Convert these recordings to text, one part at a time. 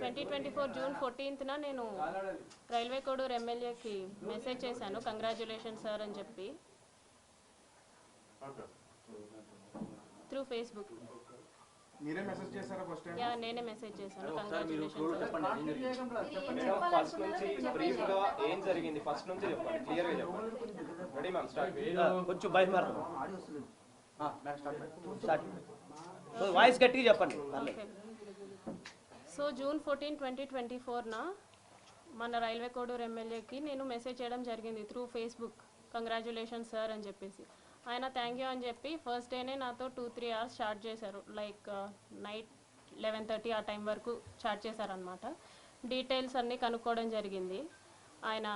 2024 June 14న నేను railway Koduru ఎమ్మెల్యేకి message చేశాను, కంగ్రాచ్యులేషన్ సార్ అని చెప్పి, త్రూ ఫేస్బుక్. మీరే మెసేజ్ చేశారా ఫస్ట్ టైం? యా, నేనే మెసేజ్ చేశాను, కంగ్రాచ్యులేషన్ సార్. ఫస్ట్ నుంచి బ్రీఫ్ గా ఏం జరిగింది ఫస్ట్ నుంచి చెప్పండి, క్లియర్ గా చెప్పండి. Ready ma'am, start. కొంచెం బయట వాయిస్ గట్టిగా చెప్పండి. సో జూన్ 14, 2024న మన రైల్వే కోడూరు ఎమ్మెల్యేకి నేను మెసేజ్ చేయడం జరిగింది త్రూ ఫేస్బుక్, కంగ్రాచ్యులేషన్ సార్ అని చెప్పేసి. ఆయన థ్యాంక్ యూ అని చెప్పి ఫస్ట్ డేనే నాతో 2-3 అవర్స్ చాట్ చేశారు. లైక్ నైట్ 11:30 ఆ టైం వరకు చాట్ చేశారనమాట. డీటెయిల్స్ అన్నీ కనుక్కోవడం జరిగింది. ఆయన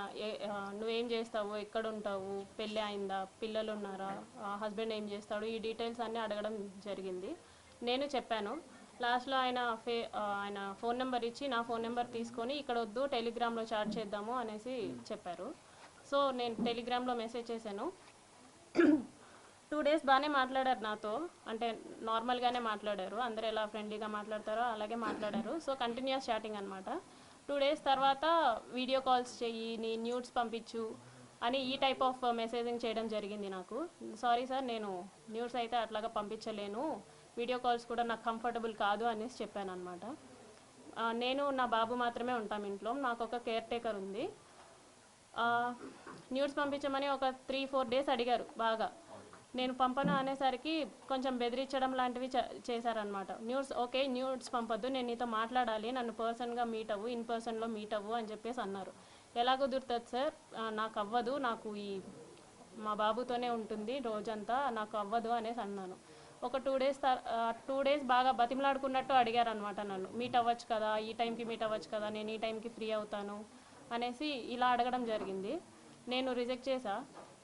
నువ్వేం చేస్తావు, ఎక్కడ ఉంటావు, పెళ్ళి అయిందా, పిల్లలు ఉన్నారా, హస్బెండ్ ఏం చేస్తాడు, ఈ డీటెయిల్స్ అన్నీ అడగడం జరిగింది. నేను చెప్పాను. లాస్ట్లో ఆయన ఫోన్ నెంబర్ ఇచ్చి నా ఫోన్ నెంబర్ తీసుకొని ఇక్కడ వద్దు టెలిగ్రామ్లో చాట్ చేద్దాము అనేసి చెప్పారు. సో నేను టెలిగ్రామ్లో మెసేజ్ చేశాను. 2 days బాగానే మాట్లాడారు నాతో, అంటే నార్మల్గానే మాట్లాడారు, అందరూ ఎలా ఫ్రెండ్లీగా మాట్లాడతారో అలాగే మాట్లాడారు. సో కంటిన్యూస్ చాటింగ్ అనమాట. 2 days తర్వాత వీడియో కాల్స్ చెయ్యి, నీ న్యూడ్స్ పంపించు అని ఈ టైప్ ఆఫ్ మెసేజింగ్ చేయడం జరిగింది నాకు. సారీ సార్, నేను న్యూడ్స్ అయితే అట్లాగా పంపించలేను, వీడియో కాల్స్ కూడా నాకు కంఫర్టబుల్ కాదు అనేసి చెప్పాను అనమాట. నేను నా బాబు మాత్రమే ఉంటాం ఇంట్లో, నాకు ఒక కేర్ టేకర్ ఉంది. న్యూడ్స్ పంపించమని ఒక 3-4 days అడిగారు బాగా. నేను పంపను అనేసరికి కొంచెం బెదిరించడం లాంటివి చేశారనమాట. ఓకే న్యూడ్స్ పంపొద్దు, నేను నీతో మాట్లాడాలి, నన్ను పర్సన్గా మీట్ అవ్వు, ఇన్ పర్సన్లో మీట్ అవ్వు అని చెప్పేసి అన్నారు. ఎలా కుదురుతుంది సార్, నాకు అవ్వదు, నాకు మా బాబుతోనే ఉంటుంది రోజంతా, నాకు అవ్వదు అనేసి అన్నాను. ఒక 2 days బాగా బతిమలాడుకున్నట్టు అడిగారు అనమాట నన్ను. మీట్ అవ్వచ్చు కదా, ఈ టైంకి మీట్ అవ్వచ్చు కదా, నేను ఈ టైంకి ఫ్రీ అవుతాను అనేసి ఇలా అడగడం జరిగింది. నేను రిజెక్ట్ చేశా.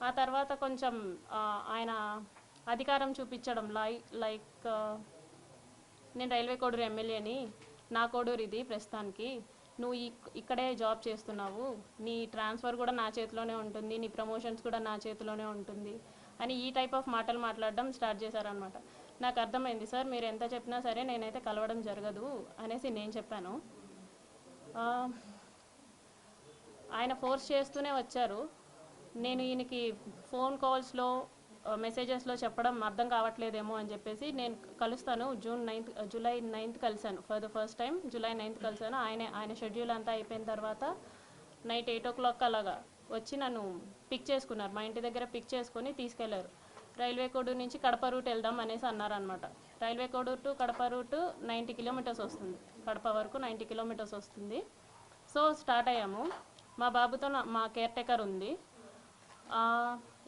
ఆ తర్వాత కొంచెం ఆయన అధికారం చూపించడం, లైక్ నేను రైల్వే కోడూరు ఎమ్మెల్యేని, నా కోడూరు ఇది ప్రస్తుతానికి, నువ్వు ఇక్కడే జాబ్ చేస్తున్నావు, నీ ట్రాన్స్ఫర్ కూడా నా చేతిలోనే ఉంటుంది, నీ ప్రమోషన్స్ కూడా నా చేతిలోనే ఉంటుంది అని ఈ టైప్ ఆఫ్ మాటలు మాట్లాడడం స్టార్ట్ చేశారనమాట. నాకు అర్థమైంది, సార్ మీరు ఎంత చెప్పినా సరే నేనైతే కలవడం జరగదు అనేసి నేను చెప్పాను. ఆయన ఫోర్స్ చేస్తూనే వచ్చారు. నేను ఈయనకి ఫోన్ కాల్స్లో మెసేజెస్లో చెప్పడం అర్థం కావట్లేదేమో అని చెప్పేసి నేను కలుస్తాను, జూలై 9th కలిశాను, for the first time July 9th కలిశాను. ఆయన షెడ్యూల్ అంతా అయిపోయిన తర్వాత నైట్ 8 o'clock అలాగా వచ్చి నన్ను పిక్ చేసుకున్నారు, మా ఇంటి దగ్గర పిక్ చేసుకొని తీసుకెళ్లారు. రైల్వే కోడూరు నుంచి కడప రూట్ వెళ్దాం అనేసి అన్నారనమాట. Railway Koduru to Kadapa route 90 kilometers వస్తుంది, కడప వరకు 90 kilometers వస్తుంది. సో స్టార్ట్ అయ్యాము. మా బాబుతో మా కేర్ టేకర్ ఉంది.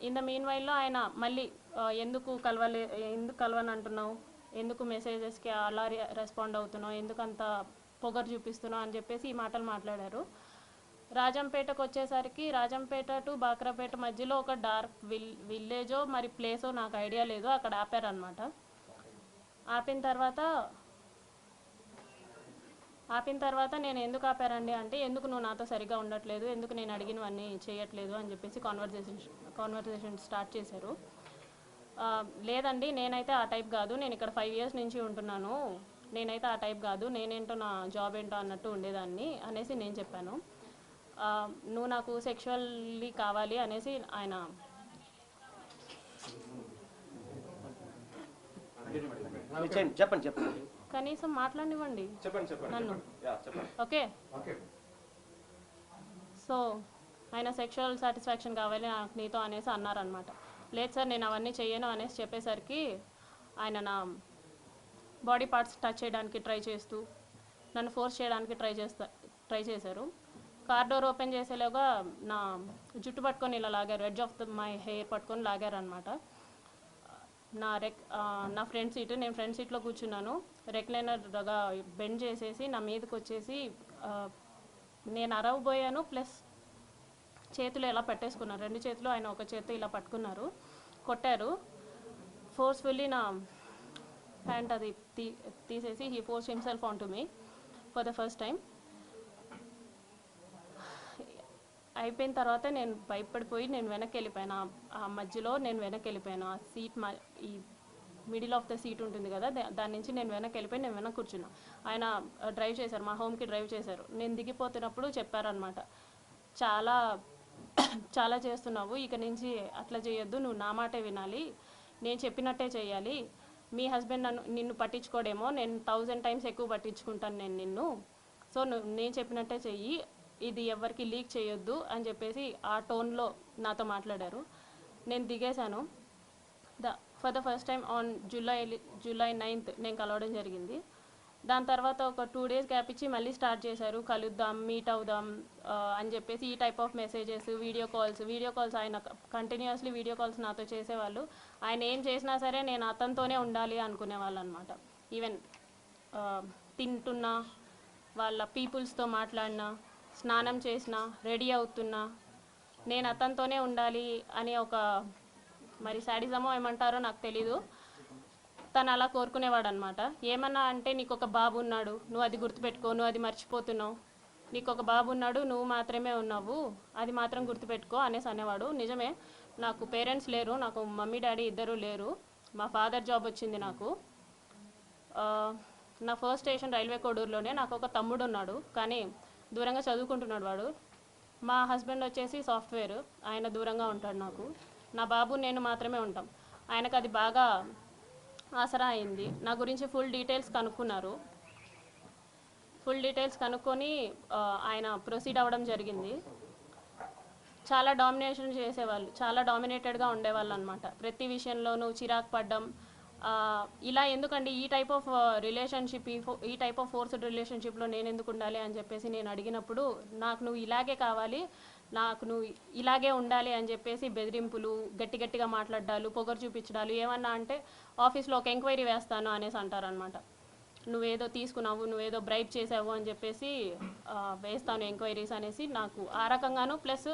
ఇన్ ద మీన్ వైల్లో ఆయన మళ్ళీ ఎందుకు కలవని అంటున్నావు, ఎందుకు మెసేజెస్కి అలా రెస్పాండ్ అవుతున్నావు, ఎందుకు అంత పొగరు చూపిస్తున్నావు అని చెప్పేసి ఈ మాటలు మాట్లాడారు. రాజంపేటకు వచ్చేసరికి రాజంపేట టు బాక్రాపేట మధ్యలో ఒక డార్క్ విలేజో మరి ప్లేసో నాకు ఐడియా లేదు, అక్కడ ఆపారనమాట. ఆపిన తర్వాత నేను ఎందుకు ఆపారండి అంటే, ఎందుకు నువ్వు నాతో సరిగ్గా ఉండట్లేదు, ఎందుకు నేను అడిగినవన్నీ చేయట్లేదు అని చెప్పేసి కాన్వర్సేషన్ స్టార్ట్ చేశారు. లేదండి నేనైతే ఆ టైప్ కాదు, నేను ఇక్కడ 5 years నుంచి ఉంటున్నాను, నేనైతే ఆ టైప్ కాదు, నేనేంటో నా జాబ్ ఏంటో అన్నట్టు ఉండేదాన్ని అనేసి నేను చెప్పాను. నువ్వు నాకు సెక్షువల్లీ కావాలి అనేసి ఆయన చెప్పండి కనీసం మాట్లాడివ్వండి నన్ను. ఓకే, సో ఆయన సెక్షువల్ సాటిస్ఫాక్షన్ కావాలి నాకు నీతో అనేసి అన్నారనమాట. లేదు సార్ నేను అవన్నీ చెయ్యను అనేసి చెప్పేసరికి ఆయన నా బాడీ పార్ట్స్ టచ్ చేయడానికి ట్రై చేస్తూ నన్ను ఫోర్స్ చేయడానికి ట్రై చేశారు. కార్ డోర్ ఓపెన్ చేసేలాగా నా జుట్టు పట్టుకొని ఇలా లాగారు, ఎడ్జ్ ఆఫ్ మై హెయిర్ పట్టుకొని లాగారు అనమాట. నా ఫ్రంట్ సీట్, నేను ఫ్రంట్ సీట్లో కూర్చున్నాను, రెక్లైనర్గా బెండ్ చేసేసి నా మీదకి వచ్చేసి నేను అరవబోయాను, ప్లస్ చేతులు ఇలా పెట్టేసుకున్నారు, 2 చేతులు ఆయన ఒక చేతితో ఇలా పట్టుకున్నారు, కొట్టారు. ఫోర్స్ఫుల్లీ నా ప్యాంట్ అది తీసేసి he force himself on to me for the first time. అయిపోయిన తర్వాత నేను భయపడిపోయి నేను వెనక్కి వెళ్ళిపోయాను, ఆ మధ్యలో నేను వెనక్కి వెళ్ళిపోయాను. ఆ సీట్ ఈ మిడిల్ ఆఫ్ ద సీట్ ఉంటుంది కదా, దాని నుంచి నేను వెనక్కి వెళ్ళిపోయి నేను వెనక్కి కూర్చున్నా. ఆయన డ్రైవ్ చేశారు, మా హోమ్కి డ్రైవ్ చేశారు. నేను దిగిపోతున్నప్పుడు చెప్పారనమాట, చాలా చాలా చేస్తున్నావు, ఇక నుంచి అట్లా చేయొద్దు, నువ్వు నా మాటే వినాలి, నేను చెప్పినట్టే చేయాలి, మీ హస్బెండ్ నిన్ను పట్టించుకోడేమో, నేను 1000 టైమ్స్ ఎక్కువ పట్టించుకుంటాను నేను నిన్ను, సో నేను చెప్పినట్టే చెయ్యి, ఇది ఎవరికి లీక్ చేయొద్దు అని చెప్పేసి ఆ టోన్లో నాతో మాట్లాడారు. నేను దిగేశాను. For the first time on July 9th నేను కలవడం జరిగింది. దాని తర్వాత ఒక 2 days గ్యాప్ ఇచ్చి మళ్ళీ స్టార్ట్ చేశారు, కలుద్దాం, మీట్ అవుదాం అని చెప్పేసి ఈ type of messages, video calls ఆయన కంటిన్యూస్లీ వీడియో కాల్స్ నాతో చేసేవాళ్ళు. ఆయన ఏం చేసినా సరే నేను అతనితోనే ఉండాలి అనుకునేవాళ్ళు అనమాట. ఈవెన్ తింటున్నా, వాళ్ళ పీపుల్స్తో మాట్లాడినా, స్నానం చేసినా, రెడీ అవుతున్నా నేను అతనితోనే ఉండాలి అని ఒక మరి శాడిజమో ఏమంటారో నాకు తెలీదు, తను అలా కోరుకునేవాడు అనమాట. ఏమన్నా అంటే నీకు ఒక బాబు ఉన్నాడు, నువ్వు అది గుర్తుపెట్టుకో, నువ్వు అది మర్చిపోతున్నావు, నీకు ఒక బాబు ఉన్నాడు, నువ్వు మాత్రమే ఉన్నావు, అది మాత్రం గుర్తుపెట్టుకో అనేసి అనేవాడు. నిజమే, నాకు పేరెంట్స్ లేరు, నాకు మమ్మీ డాడీ ఇద్దరు లేరు, మా ఫాదర్ జాబ్ వచ్చింది నాకు. నా ఫస్ట్ స్టేషన్ రైల్వే కోడూరులోనే. నాకు ఒక తమ్ముడు ఉన్నాడు, కానీ దూరంగా చదువుకుంటున్నాడు వాడు. మా హస్బెండ్ వచ్చేసి సాఫ్ట్వేర్, ఆయన దూరంగా ఉంటాడు నాకు. నా బాబు నేను మాత్రమే ఉంటాం. ఆయనకు అది బాగా ఆసరా అయింది. నా గురించి ఫుల్ డీటెయిల్స్ కనుక్కొని ఆయన ప్రొసీడ్ అవ్వడం జరిగింది. చాలా డామినేషన్ చేసేవాళ్ళు, చాలా డామినేటెడ్గా ఉండేవాళ్ళు అనమాట. ప్రతి విషయంలోనూ చిరాకు పడ్డం, ఇలా ఎందుకండి ఈ టైప్ ఆఫ్ రిలేషన్షిప్, ఈ టైప్ ఆఫ్ ఫోర్స్డ్ రిలేషన్షిప్లో నేను ఎందుకు ఉండాలి అని చెప్పేసి నేను అడిగినప్పుడు, నాకు నువ్వు ఇలాగే కావాలి, నాకు నువ్వు ఇలాగే ఉండాలి అని చెప్పేసి బెదిరింపులు, గట్టిగా మాట్లాడాలు, పొగరు చూపించడాలు, ఏమన్నా అంటే ఆఫీస్లో ఒక ఎంక్వైరీ వేస్తాను అనేసి అంటారనమాట. నువ్వేదో తీసుకున్నావు, నువ్వేదో బ్రైబ్ చేసావు అని చెప్పేసి వేస్తాను ఎంక్వైరీస్ అనేసి, నాకు ఆ రకంగాను, ప్లస్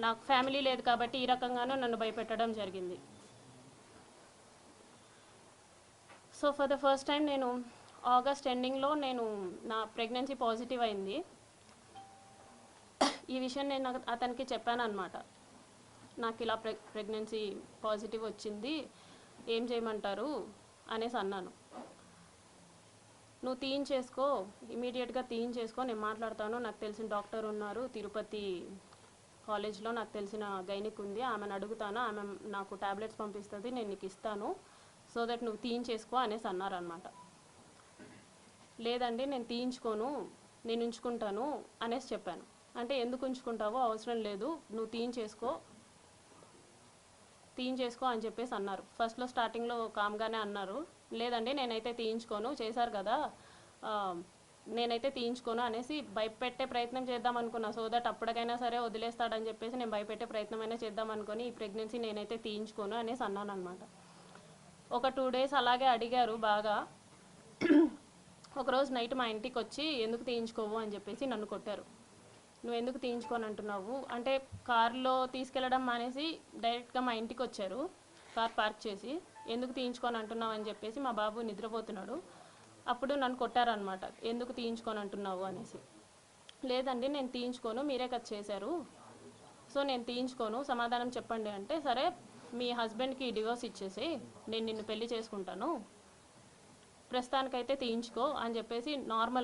నాకు ఫ్యామిలీ లేదు కాబట్టి ఈ రకంగాను నన్ను భయపెట్టడం జరిగింది. So for the first time నేను ఆగస్ట్ ఎండింగ్లో నా ప్రెగ్నెన్సీ పాజిటివ్ అయింది. ఈ విషయం నేను అతనికి చెప్పాను అనమాట, నాకు ఇలా ప్రెగ్నెన్సీ పాజిటివ్ వచ్చింది, ఏం చేయమంటారు అనేసి అన్నాను. నువ్వు తీయించేసుకో, ఇమీడియట్గా తీయించేసుకో, నేను మాట్లాడతాను, నాకు తెలిసిన డాక్టర్ ఉన్నారు తిరుపతి కాలేజ్లో, నాకు తెలిసిన గైనిక్ ఉంది, ఆమెను అడుగుతాను, ఆమె నాకు టాబ్లెట్స్ పంపిస్తుంది, నేను నీకు ఇస్తాను, సో దట్ నువ్వు తీయించేసుకో అనేసి అన్నారనమాట. లేదండి నేను తీయించుకోను, నేను ఉంచుకుంటాను అనేసి చెప్పాను. అంటే ఎందుకు ఉంచుకుంటావో, అవసరం లేదు, నువ్వు తీయించేసుకో అని చెప్పేసి అన్నారు. ఫస్ట్లో స్టార్టింగ్లో కామ్గానే అన్నారు, లేదండి నేనైతే తీయించుకోను, చేశారు కదా, నేనైతే తీయించుకోను అనేసి భయపెట్టే ప్రయత్నం చేద్దాం అనుకున్నా. సో దట్ అప్పటికైనా సరే వదిలేస్తాడని చెప్పేసి నేను భయపెట్టే ప్రయత్నమైనా చేద్దాం అనుకుని, ఈ ప్రెగ్నెన్సీ నేనైతే తీయించుకోను అనేసి అన్నాను అనమాట. ఒక 2 days అలాగే అడిగారు బాగా. ఒకరోజు నైట్ మా ఇంటికి వచ్చి ఎందుకు తీయించుకోవు అని చెప్పేసి నన్ను కొట్టారు. నువ్వు ఎందుకు తీయించుకొని అంటున్నావు అంటే, కార్లో తీసుకెళ్ళడం మానేసి డైరెక్ట్గా మా ఇంటికి వచ్చారు, కార్ పార్క్ చేసి, ఎందుకు తీయించుకొని అంటున్నావు అని చెప్పేసి, మా బాబు నిద్రపోతున్నాడు, అప్పుడు నన్ను కొట్టారనమాట, ఎందుకు తీయించుకొని అంటున్నావు అనేసి. లేదండి నేను తీయించుకోను, మీరే కదా చేశారు, సో నేను తీయించుకోను, సమాధానం చెప్పండి అంటే, సరే మీ హస్బెండ్కి డివోర్స్ ఇచ్చేసి నేను నిన్ను పెళ్లి చేసుకుంటాను, ప్రస్తుతానికైతే తీయించుకో అని చెప్పేసి నార్మల్